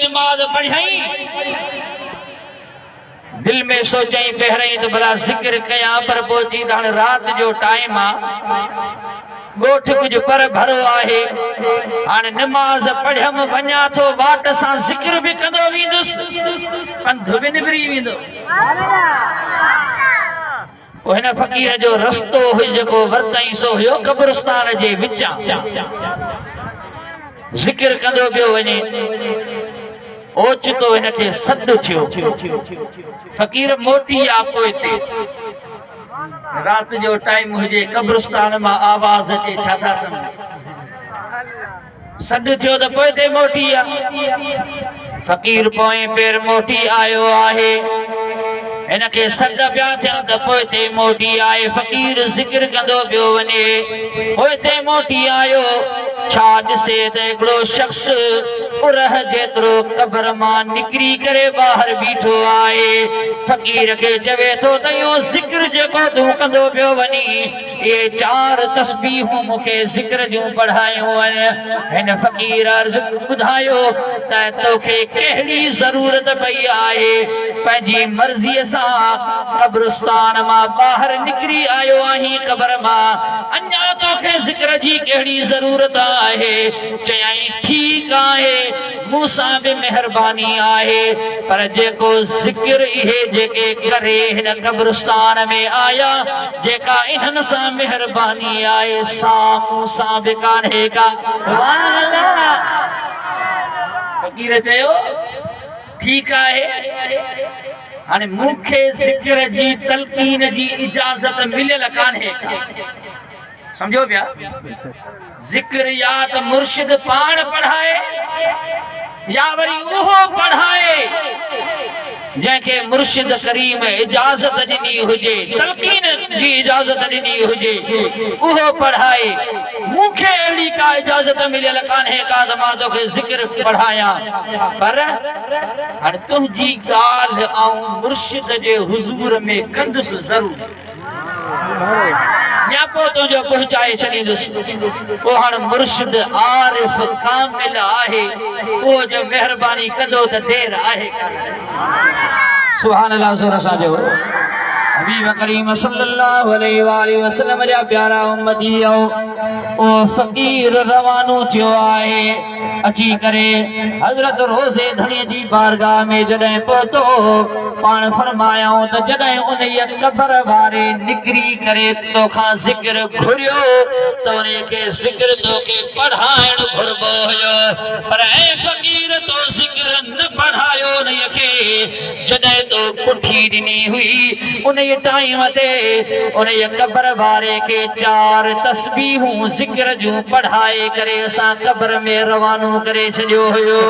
नमाज पढ़ाई दिल में सोचाई पहिरीं तो भला जिक्र कया पर पहुंची त हाणे रात जो टाइम आ गोठ कुछ पर भरो आहे हाणे नमाज पढ़ियम वञा थो बाट सां जिक्र भी कंदो वेंदुसि पंध भी निभरी वेंदो हिन फ़कीर जो रस्तो हुई जेको वरतई सो हुयो कब्रिस्तान जे विचां जिक्र कंदो पियो वञे ओचितो हिनखे सद थियो फ़कीर मोटी आ पोइ ते रात जो टाइम हुजे कब्रिस्तान मां आवाज अचे छा था सद थियो त पोइ ते मोटी आ फ़कीर पोइ पेर मोटी आयो आहे इनके सद पिया थियनि त पोइ ते मोटी आए फ़कीर ज़िक्र कंदो पियो वञे पोइ ते मोटी आयो छा ॾिसे त हिकिड़ो शख़्स उरह जेतिरो क़ब्र मां निकिरी करे ॿाहिरि बीठो आहे फ़कीर खे चवे थो त इहो ज़िक्र जेको तूं कंदो पियो वञी इहे 4 तस्बीहूं मूंखे ज़िक्र जूं पढ़ायूं आहिनि हिन फ़कीर अर्ज़ ॿुधायो त तोखे कहिड़ी ज़रूरत पई आहे पंहिंजी मर्ज़ीअ सां कब्रिस्तान मां ॿाहिरि निकिरी आयो आहीं क़ब्र मां अञा तोखे ज़िक्र जी कहिड़ी ज़रूरत आहे चयाई ठीक आहे मूंसां भी मेहरबानी आहे पर जेको ज़िक्र इहे जेके करे हिन कब्रिस्तान में आया जेका इन्हनि सां मेहरबानी आहे साम्हूं सां भी कान्हे का फ़कीर चयो ठीक आहे हाणे मूंखे ज़िक्र जी तलकीन जी इजाज़त मिलियल कान्हे समझो पिया जिक्र या तो मुर्शिद पाण पढ़ाए या वरी उहो पढ़ाए जैके मुर्शिद करीम इजाजत ॾिनी हुजे तलकीन जी इजाजत ॾिनी हुजे उहो पढ़ाए मूंखे अहिड़ी का इजाजत मिलियल कान्हे का त मां तोखे जिक्र पढ़ाया पर हाणे तुंहिंजी ॻाल्हि आऊं मुर्शिद जे हुज़ूर में कंदुसि ज़रूर या पो तुझो पहुंचाए छॾींदुसि पोइ हाणे मुर्शिद आरिफ कामिल आहे उहो जो मेहरबानी कंदो त देर आहे सुभान अल्लाह जोर सां जो हबीब करीम सल्लल्लाहु अलैहि वसल्लम जा प्यारा उम्मती ओ फ़कीर रवानो थियो आहे अची करे हज़रत रोज़े धणी जी बारगाह में जॾहिं पहुतो पाण फरमायाऊं त जॾहिं उन क़ब्र वारे निकिरी करे तोखां ज़िक्र घुरियो त उनखे ज़िक्र तोखे पढ़ाइण घुरबो हुयो पर ऐं फ़कीर तो ज़िक्र न पढ़ायो उनखे जॾहिं तो पुठी ॾिनी हुई उन टाइम ते उन क़ब्र वारे के 4 तस्बीहूं ज़िक्र जूं पढ़ाए करे असां क़ब्र में रवानो करे छॾियो हुयो